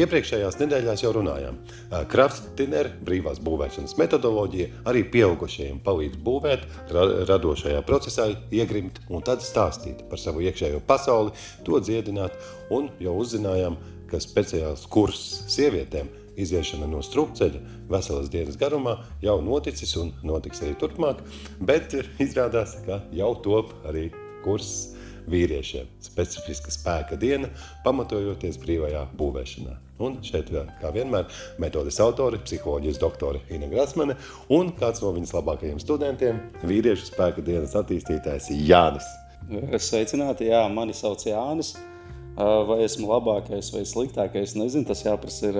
Iepriekšējās nedēļās jau runājām. Krafts-Tiner, brīvās būvēšanas metodoloģija, arī pieaugušajiem palīdz būvēt, radošajā procesā iegrimt un tad stāstīt par savu iekšējo pasauli, to dziedināt, un jau uzzinājām, ka speciāls kurss sievietēm iziešana no strupceļa veselas dienas garumā jau noticis un notiks arī turpmāk, bet izrādās, ka jau top arī kurss vīriešiem. Specifiska spēka diena, pamatojoties brīvajā būvēšanā. Un šeit, kā vienmēr, metodes autori, psiholoģijas doktore Ina Grasmane un kāds no viņas labākajiem studentiem, vīriešu spēka dienas attīstītājs Jānis. Sveicināti, jā, mani sauc Jānis. Vai esmu labākais vai sliktākais, nezinu, tas jāprasa ir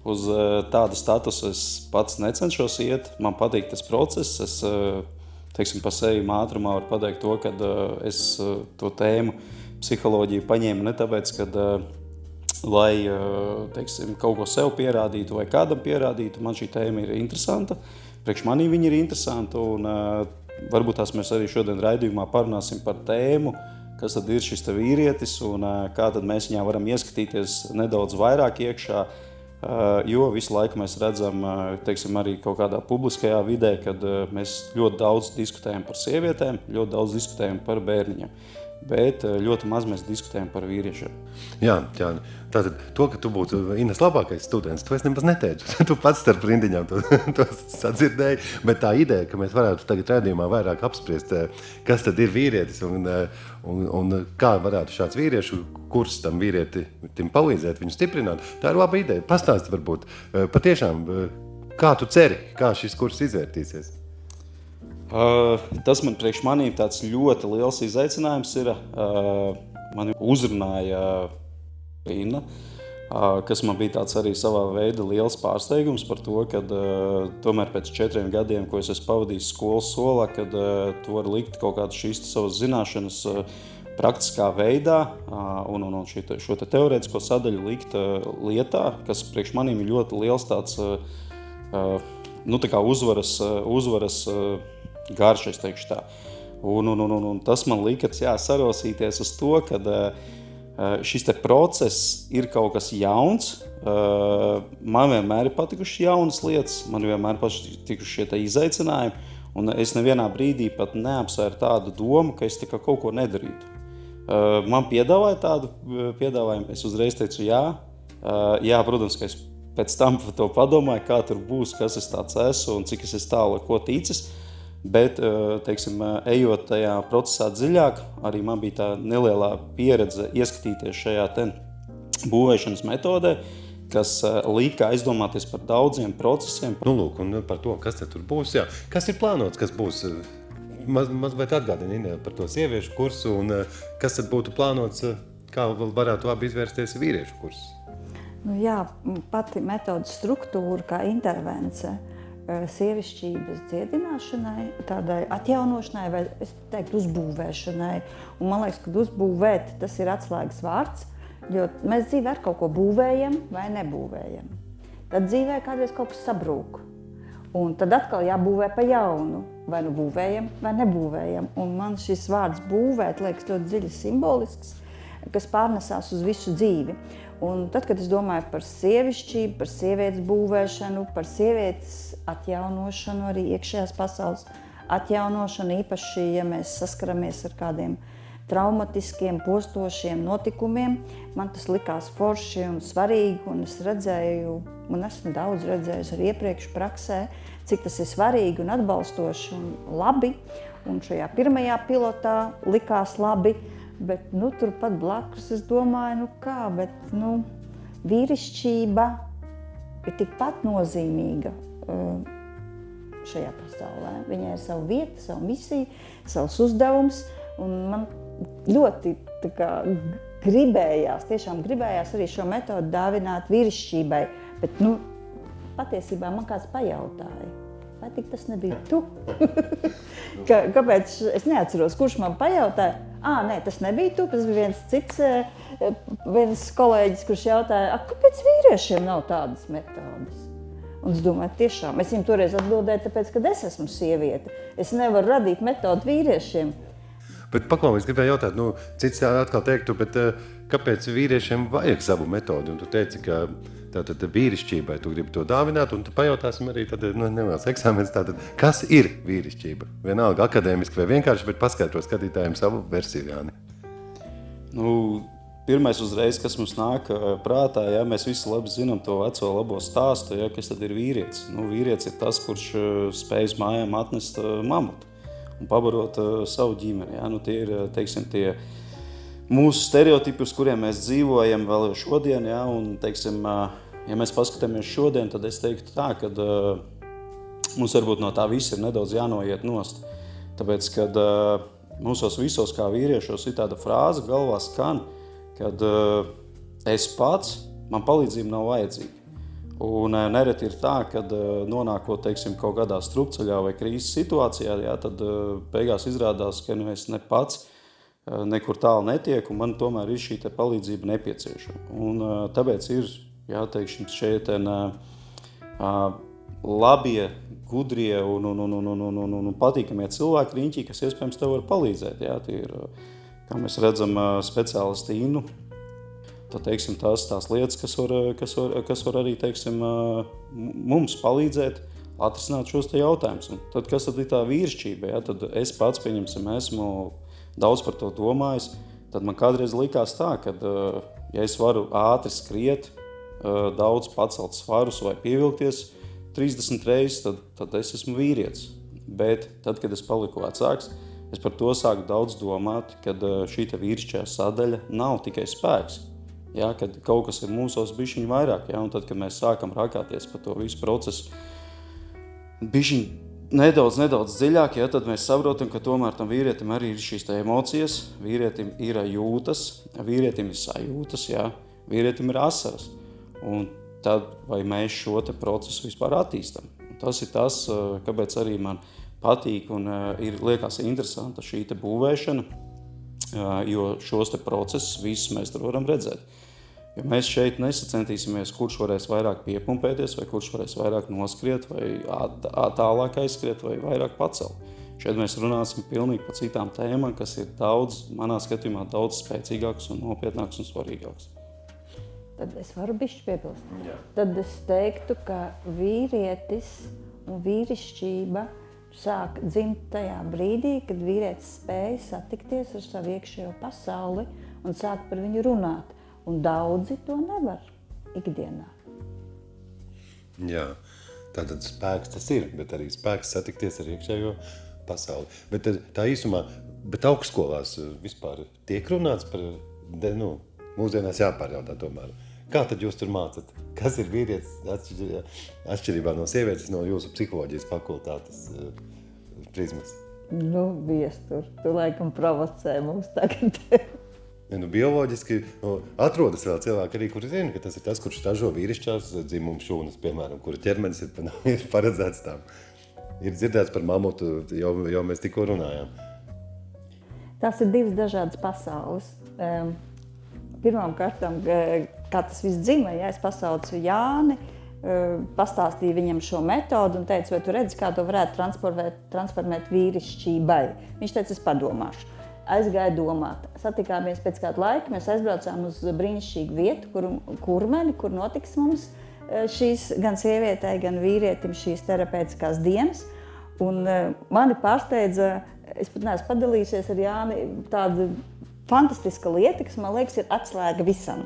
uz tādu statusu. Es pats necenšos iet, man patīk tas process, es teiksim, pa sevi ātrumā var pateikt to, ka es to tēmu psiholoģiju paņēmu ne tāpēc, ka lai teiksim, kaut ko sev pierādītu vai kādam pierādītu, man šī tēma ir interesanta. Priekš manī viņa ir interesanta un varbūt tās mēs arī šodien raidījumā parunāsim par tēmu, kas tad ir šis te vīrietis un kā tad mēs viņā varam ieskatīties nedaudz vairāk iekšā, jo visu laiku mēs redzam, teiksim, arī kaut kādā publiskajā vidē, kad mēs ļoti daudz diskutējam par sievietēm, ļoti daudz diskutējam par bērniņiem, bet ļoti maz mēs diskutējam par vīriešiem. Jā, tātad to, ka tu būtu Inas labākais students, to es nemaz neteicu. Tu pats starp rindiņām to sadzirdēji, bet tā ideja, ka mēs varētu tagad raidījumā vairāk apspriest, kas tad ir vīrietis un kā varētu šāds vīriešu kurs tam vīrietim palīdzēt, viņu stiprināt, tā ir laba ideja. Pastāsti varbūt patiešām, kā tu ceri, kā šis kurs izvērtīsies? Tas man priekš manī tāds ļoti liels izaicinājums ir. Mani uzrunāja Ina, kas man bija tāds arī savā veida liels pārsteigums par to, ka tomēr pēc 4 gadiem, ko es esmu pavadījis skolas solā, kad tu vari likt kaut kādu šīs savas zināšanas praktiskā veidā un šo te teorētisko sadaļu likt lietā, kas priekš manīm ir ļoti liels tāds tā kā uzvaras garš, es teikšu tā. Un tas man lika sarosīties uz to, ka šis te process ir kaut kas jauns. Man vienmēr ir patikuši jaunas lietas, man vienmēr patikuši šie te izaicinājumi, un es nevienā brīdī pat neapsvēru tādu domu, ka es kaut ko nedarītu. Man piedāvāja tādu piedāvājumu, es uzreiz teicu jā. Jā, protams, ka es pēc tam par to padomāju, kā tur būs, kas es tāds esmu un cik es esmu tālu, ko ticis. Bet, teiksim, ejot tajā procesā dziļāk, arī man bija tā nelielā pieredze ieskatīties šajā te būvēšanas metodē, kas lika aizdomāties par daudziem procesiem. Nu, lūk, un par to, kas te tur būs, jā. Kas ir plānots, kas būs? Mazliet atgādini par to sieviešu kursu un kas tad būtu plānots, kā varētu labi izvērsties vīriešu kursu? Nu, jā, pati metodas struktūra kā intervence sievišķības dziedināšanai, tādai atjaunošanai vai, es teiktu, uzbūvēšanai. Un man liekas, ka uzbūvēt, tas ir atslēgas vārds, jo mēs dzīvē ar kaut ko būvējam vai nebūvējam. Tad dzīvē kādreiz kaut kas sabrūk. Un tad atkal jābūvē pa jaunu, vai nu būvējam vai nebūvējam. Un man šis vārds būvēt liekas ļoti dziļi simbolisks, kas pārnesās uz visu dzīvi. Un tad, kad es domāju par sievišķību, par sievietes būvēšanu, par sievietes atjaunošanu, arī iekšējās pasaules atjaunošanu, īpaši, ja mēs saskaramies ar kādiem traumatiskiem, postošiem notikumiem, man tas likās forši un svarīgi, un es redzēju, un esmu daudz redzējusi arī iepriekš praksē, cik tas ir svarīgi un atbalstoši un labi, un šajā pirmajā pilotā likās labi, bet, turpat blakus es domāju, vīrišķība ir tikpat nozīmīga šajā pasaulē. Viņai ir sava vieta, savu misiju, savs uzdevums, un man ļoti tiešām gribējās arī šo metodu dāvināt vīrišķībai, bet, patiesībā man kāds pajautāja, vai tik tas nebija tu? Kāpēc, es neatceros, kurš man pajautāja, Nē, tas nebija tu, tas bija viens kolēģis, kurš jautāja, kāpēc vīriešiem nav tādas metodas? Un es domāju, tiešām, es viņam toreiz atbildēju, tāpēc, ka es esmu sieviete. Es nevaru radīt metodu vīriešiem. Bet paklaus, es gribēju jautāt, cits atkal teiktu, bet kāpēc vīriešiem vajag savu metodi? Un tu teici, ka tātad vīrišķībai tu gribi to dāvināt, un tu pajautāsim arī tad, neliels eksāmens, tātad, kas ir vīrišķība? Vienalga akadēmiski vai vienkārši, bet paskaidro skatītājiem savu versiju, Jāni. Pirmais uzreiz, kas mums nāk prātā, ja, mēs visi labi zinām to veco labo stāstu, ja, kas tad ir vīrietis. Vīrietis ir tas, kurš spēj uz mājām atnest mamutu un pabarot savu ģimeni. Ja. Tie ir, teiksim, tie mūsu stereotipi, uz kuriem mēs dzīvojam vēl šodien. Ja, un, teiksim, ja mēs paskatāmies šodien, tad es teiktu tā, ka mums varbūt no tā viss ir nedaudz jānoiet nost. Tāpēc, kad mūsos visos kā vīriešos ir tāda frāze galvā skan, kad es pats, man palīdzība nav vajadzīga. Un nereti ir tā, kad nonākot, teiksim, kaut kādā strupceļā vai krīzes situācijā, jā, tad beigās izrādās, ka es ne pats nekur tālu netieku, un man tomēr ir šī palīdzība nepieciešama. Un tāpēc ir, jā, teiksim, šeit labie, gudrie un patīkamie cilvēki riņķī, kas iespējams tev var palīdzēt. Jā, tie ir, kā mēs redzam, speciālisti Innu, tad, teiksim, tās lietas, kas var arī, teiksim, mums palīdzēt atrisināt šos te jautājumus. Un tad, kas tad ir tā vīrišķība? Ja? Tad es pats, pieņemsim, esmu daudz par to domājis, tad man kādreiz likās tā, ka, ja es varu ātri skriet, daudz pacelt svarus vai pievilkties 30 reizes, tad es esmu vīrietis. Bet tad, kad es paliku vecāks, es par to sāku daudz domāt, kad šī vīrišķā sadaļa nav tikai spēks. Ja, kad kaut kas ir mūsos bišķiņ vairāk, ja, un tad, kad mēs sākam rakāties par to visu procesu bišķiņ nedaudz dziļāk, ja, tad mēs saprotam, ka tomēr tam vīrietim arī ir šīs emocijas, vīrietim ir jūtas, vīrietim ir sajūtas, ja, vīrietim ir asaras. Un tad, vai mēs šo procesu vispār attīstam. Un tas ir tas, kāpēc arī man patīk un liekas interesanta šī būvēšana, jo šos procesus visus mēs tur varam redzēt. Jo mēs šeit nesacentīsimies, kurš varēs vairāk piepumpēties, vai kurš varēs vairāk noskriet, vai tālāk aizskriet, vai vairāk pacelt. Šeit mēs runāsim pilnīgi par citām tēmām, kas ir daudz, manā skatījumā, daudz spēcīgāks un nopietnāks un svarīgāks. Tad es varu bišķi piebilst. Jā. Tad es teiktu, ka vīrietis un vīrišķība sāk dzimt tajā brīdī, kad vīrietis spēj satikties ar savu iekšējo pasauli un sāk par viņu runāt. Un daudzi to nevar ikdienā. Jā, tātad spēks tas ir, bet arī spēks satikties ar iekšējo pasauli. Bet tā īsumā, bet augstskolās vispār tiek runāts par, mūsdienās jāpārjautā tomēr. Kā tad jūs tur mācat? Kas ir vīrietis atšķirībā no sievietes no jūsu psiholoģijas fakultātes prizmas? Viestur, tu laikam provocē mums tagad. Bioloģiski atrodas vēl cilvēki arī, kuri zina, ka tas ir tas, kurš ražo vīrišķās dzimumu šūnas, piemēram, kura ķermenis ir paredzēts tām. Ir dzirdēts par mamutu, jau mēs tikko runājām. Tās ir divas dažādas pasaules. Pirmām kārtām, kā tas viss dzima, ja es pasaucu Jāni, pastāstīju viņam šo metodu un teicu, vai tu redzi, kā to varētu transformēt vīrišķībai. Viņš teica, es padomāšu. Aizgāju domāt. Satikāmies pēc kāda laika, mēs aizbraucām uz brīnišķīgu vietu, Kurmeni, kur notiks mums šīs gan sievietei, gan vīrietim šīs terapeitiskās dienas. Un mani pārsteidza, es pat neesmu padalījusies ar Jāni, tāda fantastiska lieta, kas man liekas ir atslēga visam.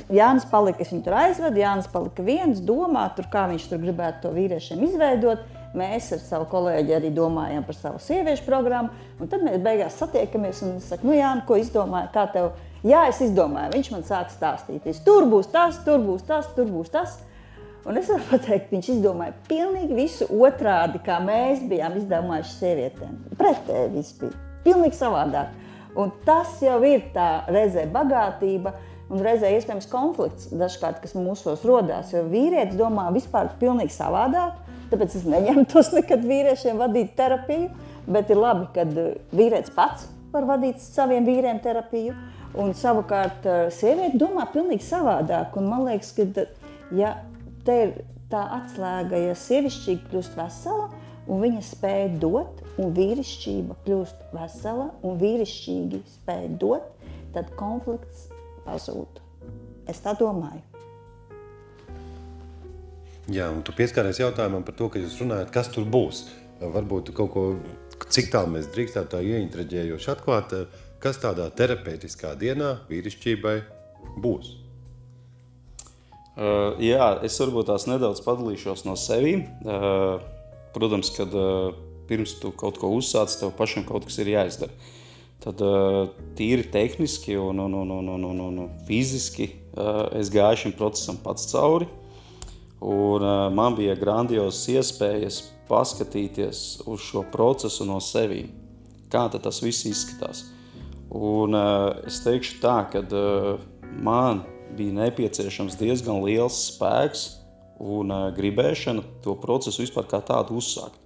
Jānis palika, es viņu tur aizvedu, Jānis palika viens, domā, kā viņš tur gribētu to vīriešiem izveidot. Mēs ar savu kolēģi arī domājam par savu sieviešu programmu, un tad mēs beigās satiekamies un es saku, Jāni, ko izdomāji, kā tev? Jā, es izdomāju, viņš man sāk stāstīt, tur būs tas, tur būs tas, tur būs tas. Un es varu pateikt, viņš izdomāja pilnīgi visu otrādi, kā mēs bijām izdomājuši sievietēm. Pretēji viss bija, pilnīgi savādāk. Un tas jau ir tā reizē bagātība un reizē iespējams konflikts dažkārt, kas mūsos rodās, jo vīrietis domā vispār pilnīgi savādāk. Tāpēc es neņemtos nekad vīriešiem vadīt terapiju, bet ir labi, kad vīrietis pats var vadīt saviem vīriem terapiju, un savukārt sieviete domā pilnīgi savādāk. Un man liekas, ka ja te ir tā atslēga, ja sievišķīga kļūst vesela, un viņa spēja dot, un vīrišķība kļūst vesela, un vīrišķīgi spēja dot, tad konflikts pazūd. Es tā domāju. Jā, un tu pieskāries jautājumam par to, ka jūs runājat, kas tur būs. Varbūt kaut ko, cik tā mēs drīkstētu tā ieintraģējoši atklāt, kas tādā terapeitiskā dienā vīrišķībai būs. Jā, es varbūt tās nedaudz padalīšos no sevīm. Protams, kad pirms tu kaut ko uzsāc, tev pašam kaut kas ir jāizdara. Tad tīri tehniski un fiziski es gāju šim procesam pats cauri. Un man bija grandiozas iespējas paskatīties uz šo procesu no sevīm. Kā tad tas viss izskatās. Un es teikšu tā, ka man bija nepieciešams diezgan liels spēks un gribēšana to procesu vispār kā tādu uzsākt.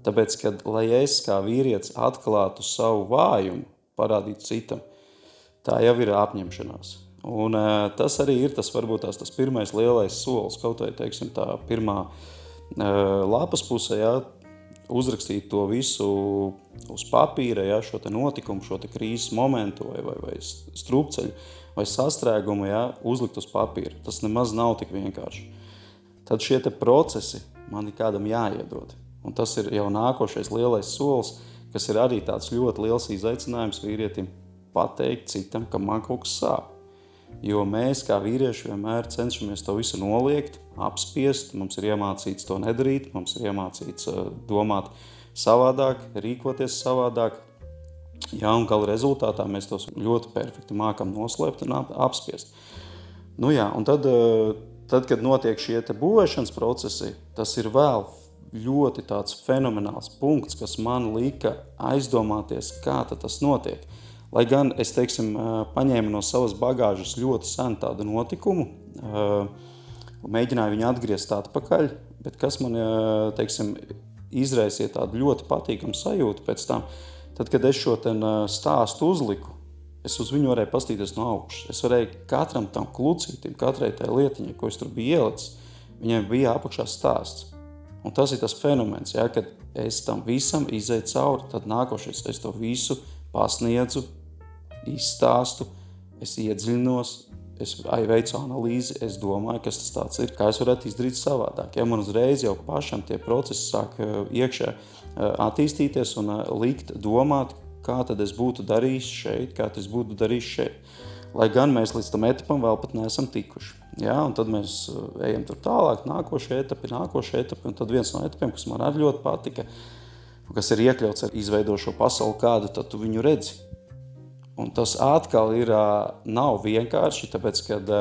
Tāpēc, kad, lai es kā vīrietis atklātu savu vājumu, parādītu citam, tā jau ir apņemšanās. Un tas arī ir tas pirmais lielais solis, kaut vai, teiksim, tā pirmā lapas pusē, jā, uzrakstīt to visu uz papīra, jā, šo te notikumu, šo te krīzes momentu vai strupceļu, vai sastrēgumu, jā, uzlikt uz papīra. Tas nemaz nav tik vienkārši. Tad šie te procesi man ir kādam jāiedod. Un tas ir jau nākošais lielais solis, kas ir arī tāds ļoti liels izaicinājums vīrietim pateikt citam, ka man kaut kas sāp. Jo mēs kā vīrieši vienmēr cenšamies to visu noliegt, apspiest, mums ir iemācīts to nedarīt, mums ir iemācīts domāt savādāk, rīkoties savādāk. Jā, un gala rezultātā mēs tos ļoti perfekti mākam noslēpt un apspiest. Nu jā, un tad, kad notiek šie te būvēšanas procesi, tas ir vēl ļoti tāds fenomenāls punkts, kas man lika aizdomāties, kā tas notiek. Lai gan es, teiksim, paņēmu no savas bagāžas ļoti sen tādu notikumu, mēģināju viņu atgriezt atpakaļ, bet kas man, teiksim, izraisīja tādu ļoti patīkamu sajūtu pēc tam, tad, kad es šo stāstu uzliku, es uz viņu varēju pastīties no augšas. Es varēju katram tam klucītim, katrai tai lietiņai, ko es tur biju ielicis, viņai bija apakšā stāsts. Un tas ir tas fenomens, ja, kad es tam visam izēju cauri, tad nākošais es to visu pasniedzu, izstāstu, es iedziļinos, es veicu analīzi, es domāju, kas tas tāds ir, kā es varētu izdarīt savādāk. Ja man uzreiz jau pašam tie procesi sāk iekšā attīstīties un likt domāt, kā tad es būtu darījis šeit, kā tad es būtu darījis šeit. Lai gan mēs līdz tam etapam vēl pat neesam tikuši. Ja, un tad mēs ejam tur tālāk, nākošie etapi, un tad viens no etapiem, kas man arī ļoti patika, kas ir iekļauts ar izveidošo pasauli kādu, tad tu viņu redzi. Un tas atkal nav vienkārši, tāpēc, kad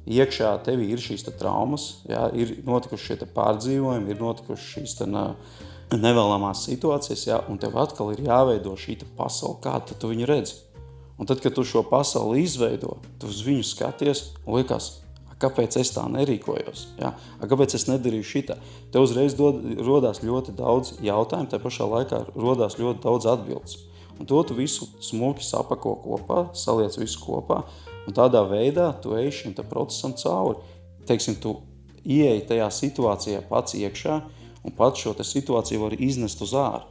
iekšā tevi ir šīs traumas, ja, ir notikuši šie pārdzīvojumi, ir notikuši šīs nevēlamās situācijas, ja, un tev atkal ir jāveido šī pasauli, kādu tu viņu redzi. Un tad, kad tu šo pasauli izveido, tu uz viņu skaties un liekas, kāpēc es tā nerīkojos, ja? Kāpēc es nedarīju šitā. Tev uzreiz rodās ļoti daudz jautājumu, tā pašā laikā rodās ļoti daudz atbildes. Un to tu visu smuki sapako kopā, saliec visu kopā, un tādā veidā tu ej šim procesam cauri. Teiksim, tu ieej tajā situācijā pats iekšā, un pats šo situāciju var iznest uz āru.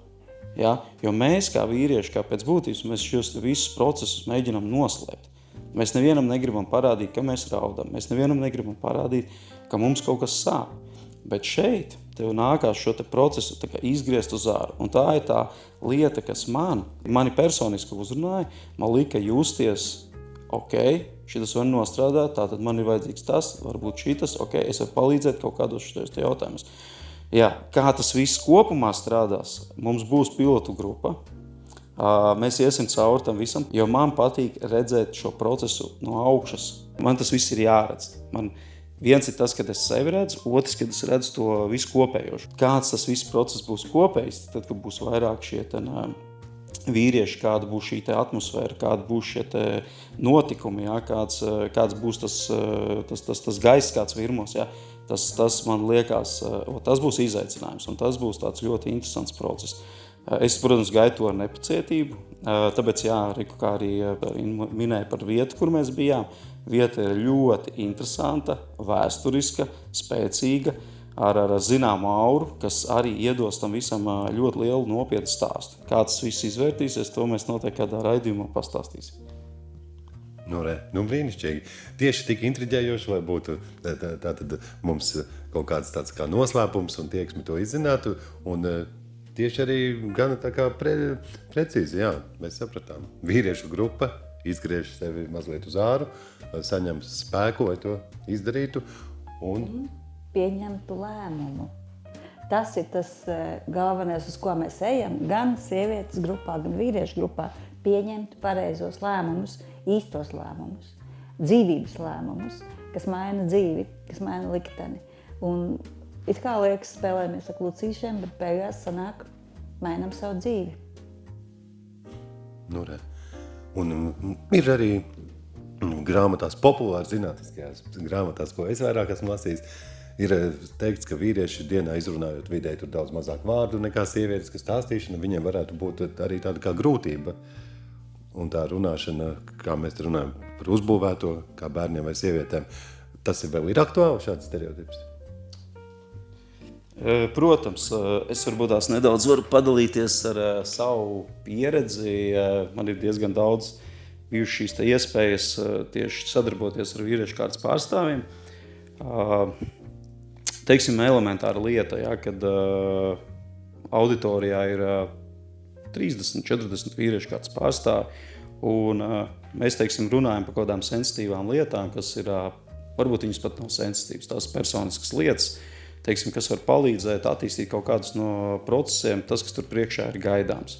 Ja? Jo mēs kā vīrieši, kā pēc būtības, mēs šos visus procesus mēģinām noslēpt. Mēs nevienam negribam parādīt, ka mēs raudam. Mēs nevienam negribam parādīt, ka mums kaut kas sāp. Bet šeit tev nākās šo procesu izgriezt uz āru. Un tā ir tā lieta, kas mani personiski uzrunāja, man lika justies, ok, šitas var nostrādāt, tātad man ir vajadzīgs tas, varbūt šitas, ok, es varu palīdzēt kaut kādos šitos jautājumus. Jā, kā tas viss kopumā strādās, mums būs pilotu grupa. Mēs iesim cauri tam visam, jo man patīk redzēt šo procesu no augšas. Man tas viss ir jāredz. Viens ir tas, kad es sevi redzu, otrs, kad es redzu to visu kopējošu. Kāds tas viss process būs kopējs, tad, kad būs vairāk šie vīrieši, kāda būs šī atmosfēra, kāda būs šie notikumi, jā, kāds būs tas gaiss, kāds virmos. Jā. Tas man liekas, tas būs izaicinājums, un tas būs tāds ļoti interesants process. Es, protams, gaidu to ar nepacietību, tāpēc, jā, Riku, kā arī minēja par vietu, kur mēs bijām. Vieta ir ļoti interesanta, vēsturiska, spēcīga, ar zināmu auru, kas arī iedos tam visam ļoti lielu nopietnu stāstu. Kā tas viss izvērtīsies, to mēs noteikti kādā raidījumā pastāstīsim. Brīnišķīgi. Tieši tik intriģējoši, lai būtu tātad mums kaut kāds tāds kā noslēpums un tieksmi to izzinātu. Un tieši arī gan tā kā precīzi, jā, mēs sapratām. Vīriešu grupa izgriež sevi mazliet uz āru, saņem spēku, lai to izdarītu un pieņemtu lēmumu. Tas ir tas galvenais, uz ko mēs ejam, gan sievietes grupā, gan vīriešu grupā, pieņemt pareizos lēmumus, īstos lēmumus, dzīvības lēmumus, kas maina dzīvi, kas maina likteni. Un it kā liekas, spēlējamies ar klucīšiem, bet beigās sanāk, mainam savu dzīvi. Un ir arī grāmatās, populāri zinātniskajās grāmatās, ko es vairāk esmu lasījis, ir teikts, ka vīrieši dienā izrunājot vidēji tur daudz mazāk vārdu nekā sievietes, ka stāstīšana viņiem varētu būt arī tāda kā grūtība. Un tā runāšana, kā mēs runājam par uzbūvēto, kā bērniem vai sievietēm, tas vēl ir aktuāli šāds stereotips? Protams, es varbūt tās nedaudz varu padalīties ar savu pieredzi. Man ir diezgan daudz bijušas šīs iespējas tieši sadarboties ar vīriešu kārtas pārstāvjiem. Teiksim, elementāra lieta, ja, kad auditorijā ir 30-40 vīriešu kārtas pārstāvji, un mēs, teiksim, runājam par kaut kādām sensitīvām lietām, kas ir, varbūt viņas pat nav sensitīvas, tās personiskas lietas, teiksim, kas var palīdzēt attīstīt kaut kādus no procesiem, tas, kas tur priekšā ir gaidāms.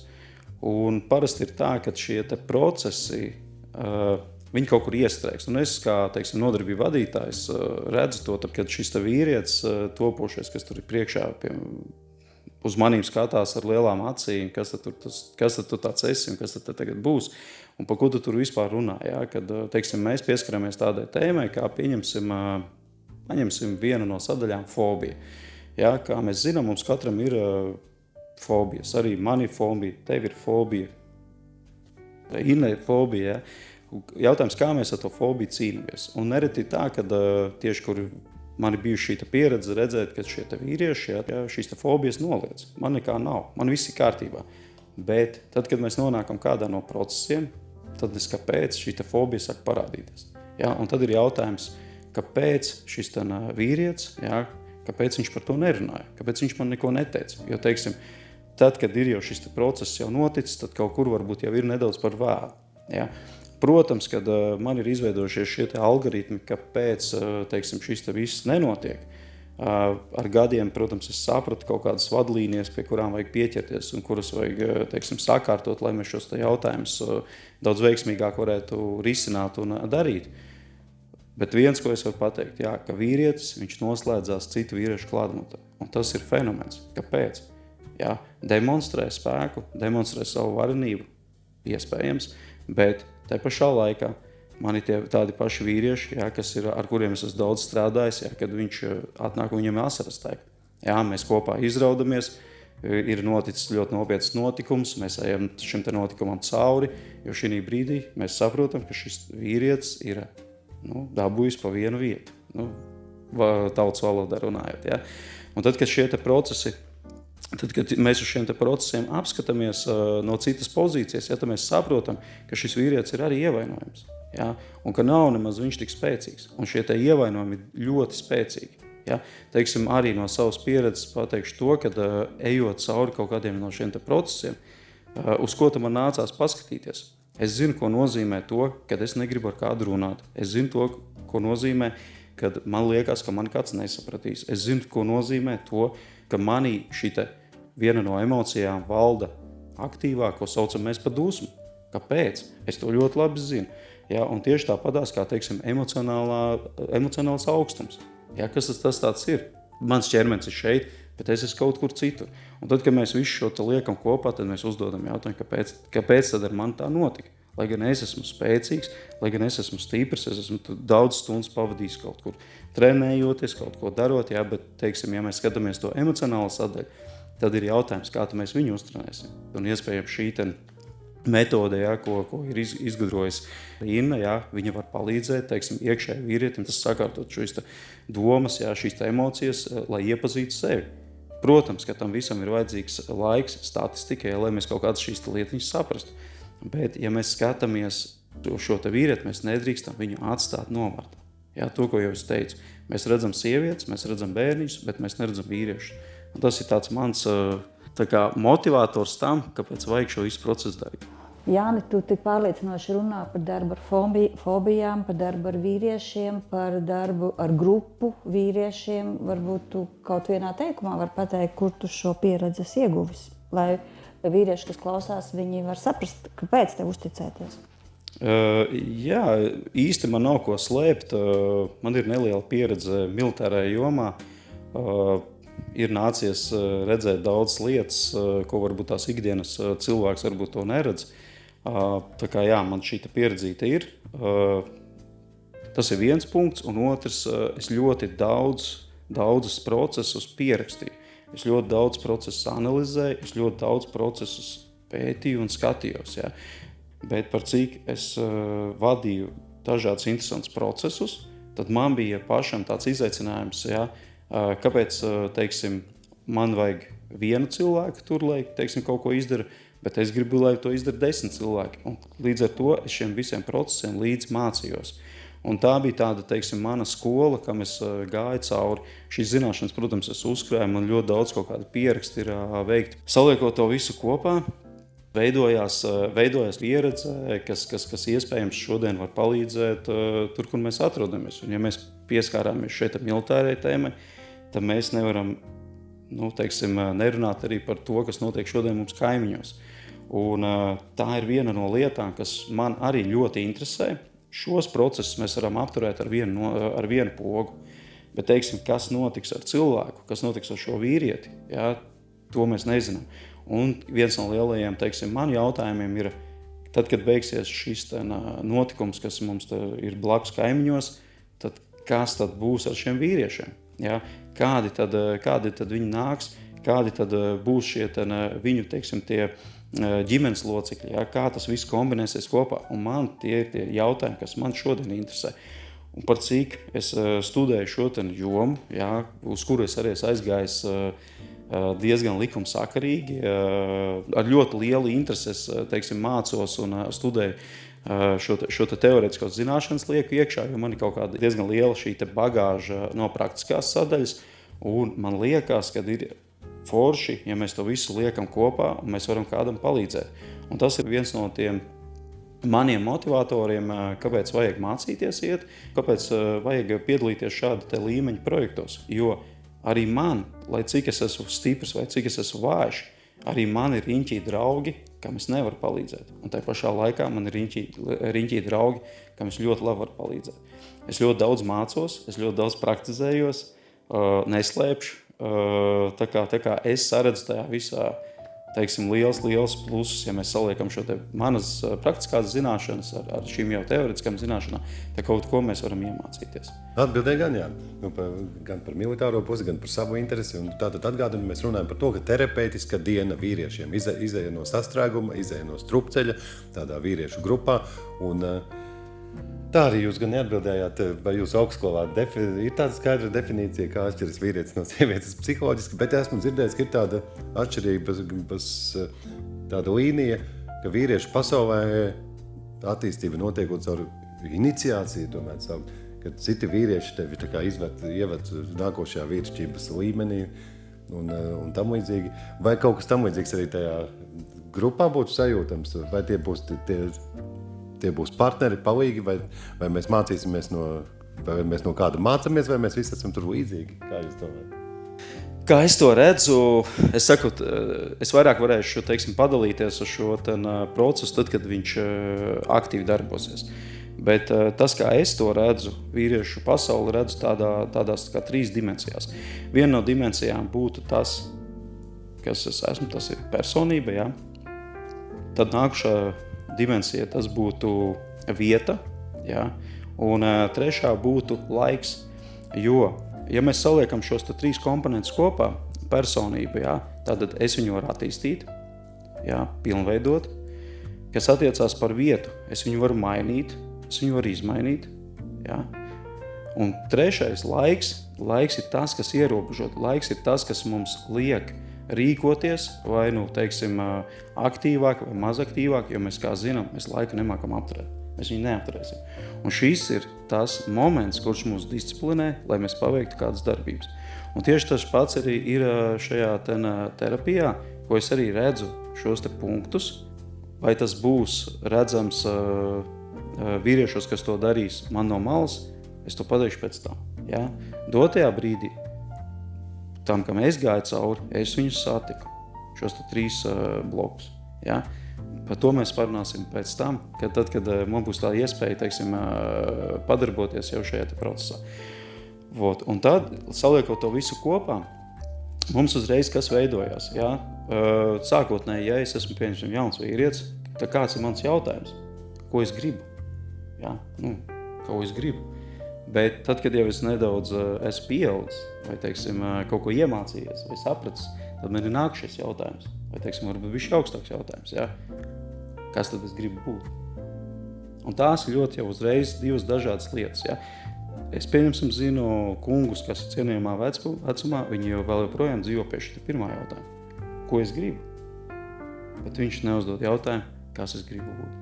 Un parasti ir tā, ka šie te procesi, viņi kaut kur iestrēgs. Un es, kā, teiksim, nodarbību vadītājs, redzu to, tad, kad šis te vīrietis topošais, kas tur ir priekšā, uz manīm skatās ar lielām acīm, kas tad tu tāds esi un kas tad tagad būs, un par ko tu tur vispār runā. Ja? Kad, teiksim, mēs pieskaramies tādai tēmai, kā paņemsim vienu no sadaļām fobija. Ja? Kā mēs zinām, mums katram ir fobijas. Arī man ir fobija, tev ir fobija, Inna ir fobija. Ja? Jautājums, kā mēs ar to fobiju cīnāmies. Un nereti tā, kad tieši, kur man ir bijuši šī pieredze redzēt, ka šie vīrieši, ja, šīs fobijas noliedz. Man nekā nav, man viss ir kārtībā. Bet tad, kad mēs nonākam kādā no procesiem, tad kāpēc šī fobija sāk parādīties. Ja? Un tad ir jautājums, kāpēc šis vīrietis, ja, kāpēc viņš par to nerunāja, kāpēc viņš man neko neteica. Jo, teiksim, tad, kad ir jau šis process jau noticis, tad kaut kur varbūt jau ir nedaudz par vēlu. Ja? Protams, kad man ir izveidojušies šie algoritmi, kāpēc, teiksim, šis viss nenotiek. Ar gadiem, protams, es sapratu kaut kādas vadlīnijas, pie kurām vajag pieķerties un kuras vajag, teiksim, sakārtot, lai mēs šos jautājumus daudz veiksmīgāk varētu risināt un darīt. Bet viens, ko es varu pateikt, jā, ka vīrietis, viņš noslēdzās citu vīriešu klātbūtnē. Un tas ir fenomens. Kāpēc? Jā, demonstrē spēku, demonstrē savu varenību, iespējams, bet te pašā laikā man ir tādi paši vīrieši, jā, kas ir, ar kuriem es esmu daudz strādājis, jā, kad viņš atnāk un viņam asaras tēk. Jā, mēs kopā izraudamies, ir noticis ļoti nopietns notikums, mēs ejam šim te notikumam cauri, jo šī brīdī mēs saprotam, ka šis vīrietis ir dabūjis pa vienu vietu, tautas valodā runājot. Jā. Un tad, kad šie te procesi, tad, kad mēs uz šiem procesiem apskatāmies no citas pozīcijas, ja, tad mēs saprotam, ka šis vīrietis ir arī ievainojams. Ja, un ka nav nemaz viņš tik spēcīgs. Un šie te ievainojumi ir ļoti spēcīgi. Ja. Teiksim, arī no savas pieredzes pateikšu to, kad ejot cauri kaut kādiem no šiem te procesiem, uz ko man nācās paskatīties. Es zinu, ko nozīmē to, kad es negribu ar kādu runāt. Es zinu to, ko nozīmē, kad man liekas, ka man kāds nesapratīs. Es zinu, ko nozīmē to, ka manī šita viena no emocijām valda aktīvāk, ko saucam mēs par dusmu. Kāpēc? Es to ļoti labi zinu. Ja, un tieši tāpatās, kā, teiksim, emocionāls augstums. Ja, kas tas tāds ir? Mans ķermenis ir šeit, bet es esmu kaut kur citur. Un tad, kad mēs visu šo liekam kopā, tad mēs uzdodam jautājumu, kāpēc tad ar mani tā notika? Lai gan es esmu spēcīgs, lai gan es esmu stiprs, es esmu daudz stundas pavadījis kaut kur trenējoties, kaut ko darot, ja, bet, teiksim, ja mēs skatāmies to emocionālo sadaļu, tad ir jautājums, kā mēs viņu uztrenēsim. Un iespējams šī metode, ko ir izgudrojis Inna, viņa var palīdzēt, teiksim, iekšēji vīrietim, tas sakārtot šīs domas, šīs emocijas, lai iepazītu sevi. Protams, ka tam visam ir vajadzīgs laiks statistikai, lai mēs kaut kādas šīs lietiņas saprastu. Bet, ja mēs skatāmies šo vīrieti, mēs nedrīkstam viņu atstāt novārtā. To, ko jau es teicu, mēs redzam sievietes, mēs redzam bērniņus, bet mēs neredzam vīriešus. Un tas ir tāds mans motivators tam, kāpēc vajag šo visu procesu darīt. Jāni, tu tik pārliecinoši runā par darbu ar fobijām, par darbu ar vīriešiem, par darbu ar grupu vīriešiem. Varbūt tu kaut vienā teikumā var pateikt, kur tu šo pieredzi esi ieguvis, lai vīrieši, kas klausās, viņi var saprast, kāpēc tev uzticēties. Jā, īsti man nav ko slēpt. Man ir neliela pieredze militārajā jomā. Ir nācies redzēt daudz lietas, ko varbūt tās ikdienas cilvēks varbūt to neredz. Tā kā man šī pieredzīte ir. Tas ir viens punkts, un otrs, es ļoti daudzus procesus pierakstīju. Es ļoti daudz procesus analizēju, es ļoti daudz procesus pētīju un skatījos. Bet par cik es vadīju dažādus interesantus procesus, tad man bija pašam tāds izaicinājums, kāpēc, teiksim, man vajag vienu cilvēku tur, lai, teiksim, kaut ko izdara, bet es gribu, lai to izdara 10 cilvēki. Un līdz ar to es šiem visiem procesiem līdz mācījos. Un tā bija tāda, teiksim, mana skola, kam es gāju cauri. Šīs zināšanas, protams, es uzkrāju, man ļoti daudz kaut kāda pieraksti ir veikti. Saliekot to visu kopā, veidojās pieredze, kas iespējams šodien var palīdzēt tur, kur mēs atrodamies. Un ja mēs pieskārāmies šeit militārajai tēmai, tad mēs nevaram, nerunāt arī par to, kas notiek šodien mums kaimiņos. Un tā ir viena no lietām, kas man arī ļoti interesē. Šos procesus mēs varam apturēt ar vienu pogu. Bet, teiksim, kas notiks ar cilvēku, kas notiks ar šo vīrieti, to mēs nezinām. Un viens no lielajiem, manu jautājumiem ir, tad, kad beigsies šis notikums, kas mums ir blakus kaimiņos, tad kas tad būs ar šiem vīriešiem? Kādi tad viņi nāks, kādi tad būs šie viņu, tie ģimenes locekļi, kā tas viss kombinēsies kopā. Un man tie ir tie jautājumi, kas man šodien interesē. Un par cik es studēju šo jomu, uz kuru es arī aizgājis diezgan likumsakarīgi, ar ļoti lielu interesi, mācos un studēju šo teorētisko zināšanas lieku iekšā, jo man ir kaut kāda diezgan liela šī bagāža no praktiskās sadaļas, un man liekas, ka ir forši, ja mēs to visu liekam kopā un mēs varam kādam palīdzēt. Un tas ir viens no tiem maniem motivatoriem, kāpēc vajag mācīties iet, kāpēc vajag piedalīties šāda līmeņa projektos. Jo arī man, lai cik es esmu stiprs vai cik es esmu vājš, arī man ir riņķī draugi, kam es nevaru palīdzēt. Un tai pašā laikā man ir riņķī draugi, kam es ļoti labi varu palīdzēt. Es ļoti daudz mācos, es ļoti daudz praktizējos, neslēpšu. Tā kā es saredzu tajā visā, liels plusus, ja mēs saliekam šo manas praktiskās zināšanas ar šīm jau teoretiskām zināšanām, tā kaut ko mēs varam iemācīties. Atbildēji gan, jā. Gan par militāro pusi, gan par savu interesi. Un tātad atgādinu, mēs runājam par to, ka terapeitiska diena vīriešiem izēja no sastrēguma, izēja no strupceļa, tādā vīriešu grupā. Un tā arī jūs gan neatbildējāt, vai jūs augstskolā ir tāda skaidra definīcija, kā atšķiras vīrietis no sievietes psiholoģiski, bet esmu dzirdējis, ka ir tāda atšķirība, tāda līnija, ka vīriešu pasaulē attīstība notiekot caur iniciāciju, tomēr savu, kad citi vīrieši tevi tā kā ieved nākošajā vīrišķības līmenī un tam līdzīgi. Vai kaut kas tam līdzīgs arī tajā grupā būtu sajūtams, vai tie būs partneri, palīgi, vai mēs mācīsimies vai mēs no kāda mācāmies, vai mēs visi esam tur līdzīgi? Kā jūs domājat? Kā es to redzu, es saku, es vairāk varēšu padalīties uz šo procesu, tad, kad viņš aktīvi darbosies. Bet tas, kā es to redzu, vīriešu pasauli redzu tādās kā 3 dimensijās. Viena no dimensijām būtu tas, kas es esmu, tas ir personība, Tad nākušā dimensija, tas būtu vieta, un trešā būtu laiks, jo, ja mēs saliekam šos 3 komponentus kopā, personību, jā. Tātad es viņu varu attīstīt, jā, pilnveidot. Kas attiecās par vietu, es viņu varu mainīt, es viņu varu izmainīt, jā. Un trešais, laiks ir tas, kas ierobežot, laiks ir tas, kas mums liek rīkoties vai, teiksim, aktīvāk vai maz aktīvāk, jo mēs, kā zinām, mēs laiku nemākam apturēt. Mēs viņu neapturēsim. Un šis ir tas moments, kurš mūs disciplinē, lai mēs paveiktu kādas darbības. Un tieši tas pats arī ir šajā terapijā, ko es arī redzu šos te punktus, vai tas būs redzams vīriešos, kas to darīs man no malas, es to pateikšu pēc tam. Ja? Dotajā brīdī, tam, kam es gāju cauri, es viņus satiku, šos te 3 blokus. Ja? Par to mēs parunāsim pēc tam, kad man būs tā iespēja, teiksim, padarboties jau šajā te procesā. Un tad, saliekot to visu kopā, mums uzreiz kas veidojās. Ja? Sākotnēji, ja es esmu pieņemsim jauns vīrietis, tad kāds ir mans jautājums? Ko es gribu? Ja? Ko es gribu? Bet tad, kad jau es nedaudz esmu pieaudzis, vai, teiksim, kaut ko iemācījies, vai sapratis, tad man ir nāk šis jautājums. Vai, teiksim, varbūt bišķi augstāks jautājums, ja? Kas tad es gribu būt? Un tās ir ļoti jau uzreiz 2 dažādas lietas, ja? Es pieņemsim zinu kungus, kas ir cienījumā vecumā, viņi jau vēl joprojām dzīvo pie šī pirmā jautājuma. Ko es gribu? Bet viņš neuzdod jautājumu, kas es gribu būt?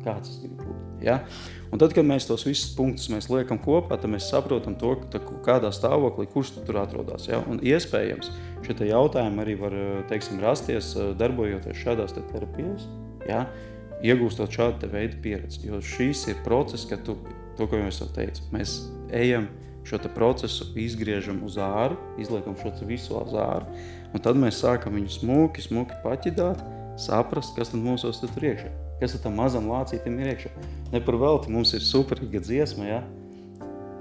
Kāds es gribu būt? Ja? Un tad, kad mēs tos visus punktus mēs liekam kopā, tad mēs saprotam to, kādā stāvoklī, kurš tur atrodas. Ja? Un iespējams, šie jautājumi arī var, teiksim, rasties, darbojoties šādās terapijas, ja? Iegūstot šādu veidu pieredzi. Jo šīs ir process, ka to, ko jau teicu, mēs ejam šo procesu, izgriežam uz āru, izliekam šo visu uz āru, un tad mēs sākam viņu smuki paķidāt, saprast, kas tad mūsos tur iekšā. Kas tad tam mazam lācītim ir iekšā. Ne par velti mums ir superīga dziesma, ja?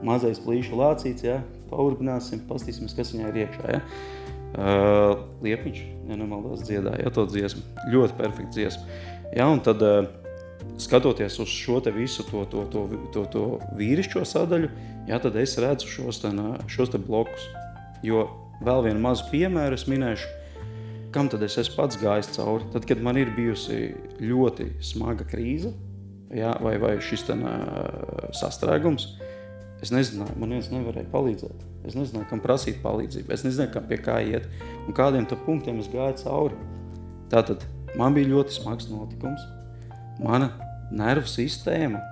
Mazais plīša lācīts, ja? Paurbināsim, pastīsimies, kas viņā ir iekšā. Ja? Liepiņš, ja nemaldos, dziedāja to dziesmu. Ļoti perfekta dziesma. Ja? Un tad, skatoties uz šo te visu to vīrišķo sadaļu, ja? Tad es redzu šos te blokus. Jo vēl vienu mazu piemēru es minēšu, kam tad es esmu pats gājis cauri. Tad, kad man ir bijusi ļoti smaga krīze, ja, vai šis sastrēgums, es nezināju, man viens nevarēja palīdzēt. Es nezināju, kam prasīt palīdzību, es nezināju, kam pie kā iet un kādiem punktiem es gāju cauri. Tātad man bija ļoti smags notikums. Mana nervu sistēma,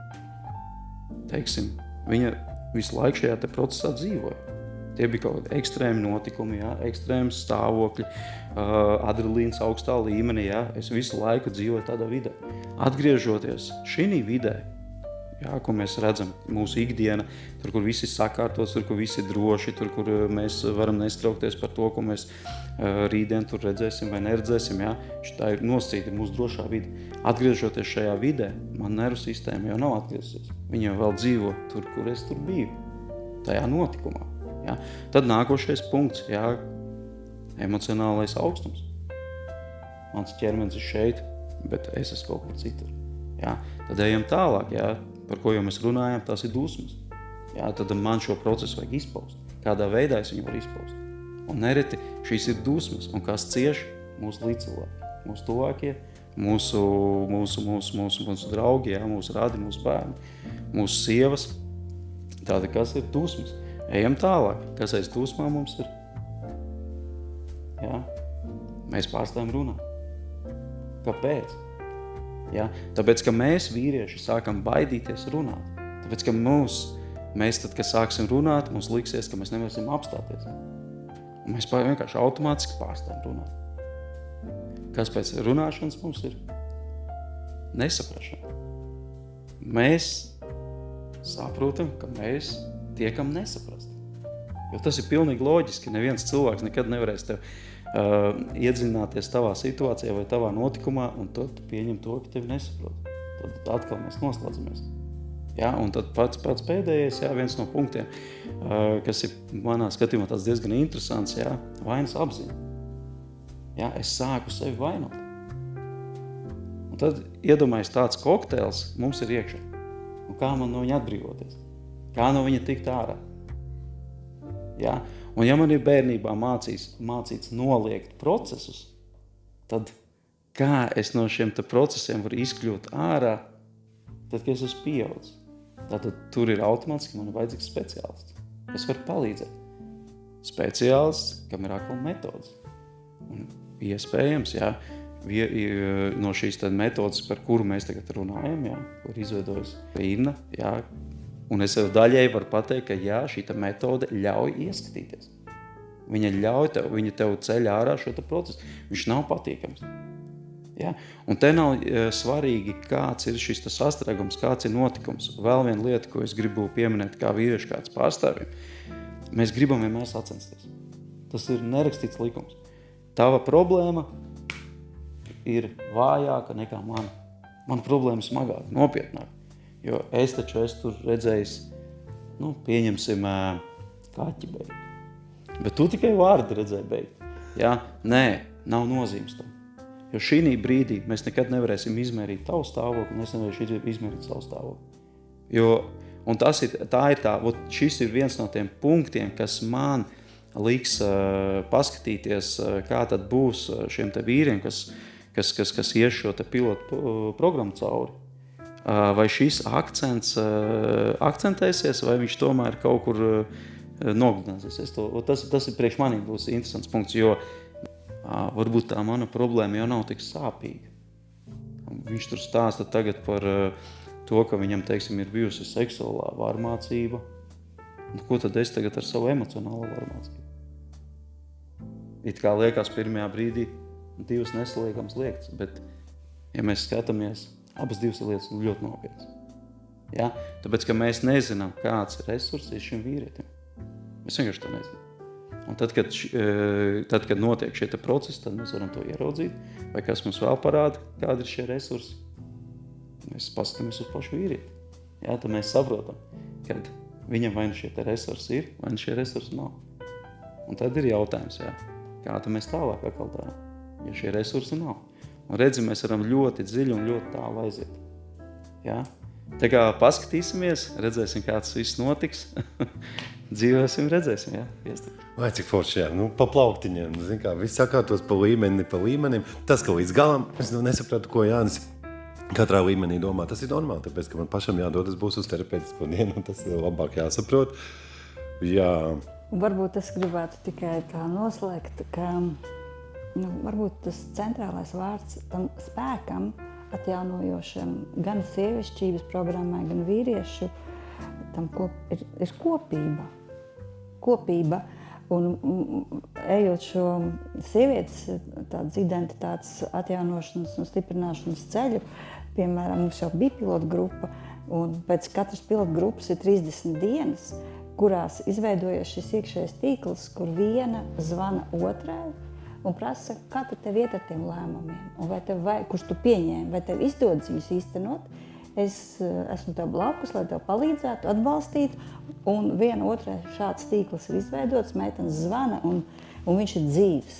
teiksim, viņa visu laiku šajā te procesā dzīvoja. Tie bija kaut kādi ekstrēmi notikumi, ja? Ekstrēmi stāvokļi, adrenalīns augstā līmenī. Ja? Es visu laiku dzīvoju tādā vidē. Atgriežoties šī vidē, ja, ko mēs redzam, mūsu ikdiena, tur, kur viss ir sakārtots, tur, kur viss ir droši, tur, kur mēs varam nestraukties par to, ko mēs rītdien tur redzēsim vai neredzēsim. Ja? Tā ir nosacīta mūsu drošā vide. Atgriežoties šajā vidē, man nervu sistēma jau nav atgriezusies. Viņa jau vēl dzīvo tur, kur es tur biju, tajā notikumā. Ja? Tad nākošais punkts, ja, emocionālais augstums. Mans ķermenis ir šeit, bet es esmu kaut kur citur. Ja? Tad ejam tālāk, ja? Par ko jau mēs runājam, tās ir dusmas. Ja? Tad man šo procesu vajag izpaust. Kādā veidā es viņu varu izpaust. Un nereti šīs ir dusmas, un kas cieš mūsu līdzcilvēki, mūsu tuvākie, mūsu draugi, ja? Mūsu radi, mūsu bērni, mūsu sievas. Tāda, kas ir dusmas? Ejam tālāk. Kas aiz dusmām mums ir? Ja? Mēs pārstāvam runāt. Kāpēc? Ja? Tāpēc, ka mēs vīrieši sākam baidīties runāt. Tāpēc, ka mēs tad, kad sāksim runāt, mums liksies, ka mēs nevarēsim apstāties. Un mēs vienkārši automātiski pārstāvam runāt. Kas pēc runāšanas mums ir? Nesaprašana. Mēs saprotam, ka mēs tiekam nesaprast. Jo tas ir pilnīgi loģiski. Neviens cilvēks nekad nevarēs tev iedziļināties tavā situācijā vai tavā notikumā, un tad pieņem to, ka tevi nesaprot. Tad atkal mēs noslēdzamies. Ja? Un tad pats pēdējais, ja, viens no punktiem, kas ir manā skatījumā tāds diezgan interesants, ja, vainas apziņa. Ja? Es sāku sevi vainot. Un tad iedomājies tāds kokteils mums ir iekšā. Un kā man no viņa atbrīvoties? Kā no viņa tikt ārā? Ja? Un ja man ir bērnībā mācīts noliegt procesus, tad kā es no šiem procesiem varu izkļūt ārā, tad, kad es esmu pieaudzis. Tātad tur ir automātiski man ir vajadzīgs speciālists. Es varu palīdzēt. Speciālists, kam ir akla metodas. Un iespējams, jā, no šīs metodas, par kuru mēs tagad runājam, jā, kur izveidojas Inna, jā, un es jau daļai varu pateikt, ka jā, šī metode ļauj ieskatīties. Viņa tev ceļ ārā šo procesu. Viņš nav patīkams. Ja? Un te nav svarīgi, kāds ir šis sastrēgums, kāds ir notikums. Vēl viena lieta, ko es gribu pieminēt kā vīriešu kāds pārstāvjiem. Mēs gribam vienmēr sacensties. Tas ir nerakstīts likums. Tava problēma ir vājāka nekā mana. Mana problēma ir smagāka, nopietnāka. Jo es tur redzējis, pieņemsim kaķi beigt. Bet tu tikai vārdu redzēji beigt. Ja? Nē, nav nozīmes tam. Jo šī brīdī mēs nekad nevarēsim izmērīt tavu stāvokli, un es nevarēšu izmērīt savu stāvokli. Šis ir viens no tiem punktiem, kas man liks paskatīties, kā tad būs šiem vīriem, kas ies šo pilotu programmu cauri. Vai šis akcents akcentēsies, vai viņš tomēr kaut kur nogludināsies. Tas ir priekš manī būs interesants punkts, jo varbūt tā mana problēma jau nav tik sāpīga. Viņš tur stāsta tagad par to, ka viņam, teiksim, ir bijusi seksuālā varmācība. Ko tad es tagad ar savu emocionālo varmācību? It kā liekas pirmajā brīdī divas nesaliekams lietas, bet, ja mēs skatāmies, abas divas lietas ļoti nopietnas. Ja? Tāpēc, ka mēs nezinām, kāds ir resurss šim vīrietim. Mēs vienkārši to nezinām. Un tad, kad notiek šie procesi, tad mēs varam to ieraudzīt, vai kas mums vēl parāda, kādi ir šie resursi. Mēs paskatāmies uz pašu vīrieti. Jā, tad mēs saprotam, kad viņam vai nu šie resursi ir, vai nu šie resursi nav. Un tad ir jautājums, jā, kā tad mēs tālāk atkal darām, ja šie resursi nav. Un redzi, mēs varam ļoti dziļi un ļoti tālu aiziet. Jā? Tā kā paskatīsimies, redzēsim, kā tas viss notiks. Dzīvosim, redzēsim, jā. Vai cik forši, jā. Pa plauktiņiem, zin kā, viss sakārtos pa līmenim. Tas, ka līdz galam, es nesapratu, ko Jānis katrā līmenī domā. Tas ir normāli, tāpēc, ka man pašam jādodas būs uz terapeitisko dienu, un tas labāk jāsaprot. Jā. Varbūt es gribētu tikai tā noslēgt, ka varbūt tas centrālais vārds tam spēkam atjaunojošam gan sievišķības programmai, gan vīriešu, tam ir kopība. Kopība. Un ejot šo sievietes tādas identitātes atjaunošanas un stiprināšanas ceļu, piemēram, mums jau bija pilota grupa, un pēc katras pilota grupas ir 30 dienas, kurās izveidojas šis iekšējais tīkls, kur viena zvana otrai un prasa, kā tev iet ar tiem lēmumiem, un kurš tu pieņēmi, vai tev izdodas viņus īstenot. Es esmu tev blakus, lai tev palīdzētu, atbalstītu, un viena otrai šāds tīkls ir izveidots, meitenes zvana, un viņš ir dzīvs.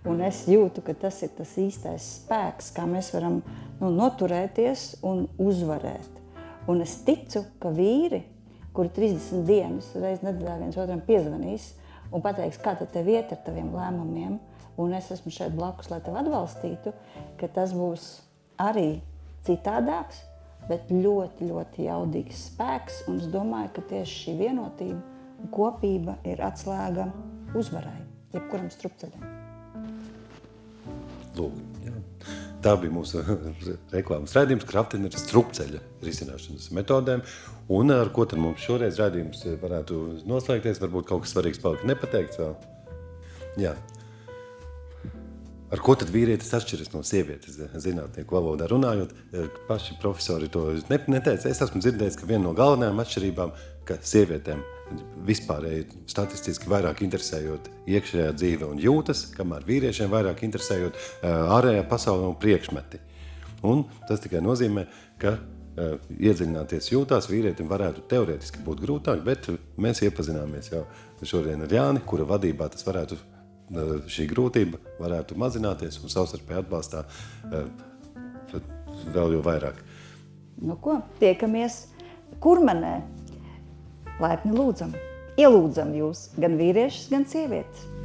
Un es jūtu, ka tas ir tas īstais spēks, kā mēs varam noturēties un uzvarēt. Un es ticu, ka vīri, kuri 30 dienas reiz nedēļā viens otram piezvanīs un pateiks, kā tev iet ar taviem lēmumiem, un es esmu šeit blakus, lai tev atbalstītu, ka tas būs arī citādāks, bet ļoti, ļoti jaudīgs spēks, un es domāju, ka tieši šī vienotība un kopība ir atslēga uzvarai, jebkuram strupceļam. Lūk, jā. Tā bija mūsu reklāmas raidījums, Kraftina ir strupceļa risināšanas metodēm, un ar ko tad mums šoreiz raidījums varētu noslēgties, varbūt kaut kas svarīgs palika nepateikts vēl. Jā. Ar ko tad vīrietis atšķiras no sievietes, zinātnieku valodā runājot? Paši profesori to neteica. Es esmu dzirdējis, ka viena no galvenajām atšķirībām, ka sievietēm vispārēji statistiski vairāk interesējot iekšējā dzīve un jūtas, kamēr vīriešiem vairāk interesējot ārējā pasaule un priekšmeti. Un tas tikai nozīmē, ka iedziļināties jūtās vīrietim varētu teorētiski būt grūtāk, bet mēs iepazināmies jau šodien ar Jāni, kura vadībā tas varētu šī grūtība varētu mazināties un savstarpēji atbalstā vēl jau vairāk. Nu ko, tiekamies Kurmenē. Laipni lūdzam! ielūdzam jūs, gan vīriešus, gan sievietes.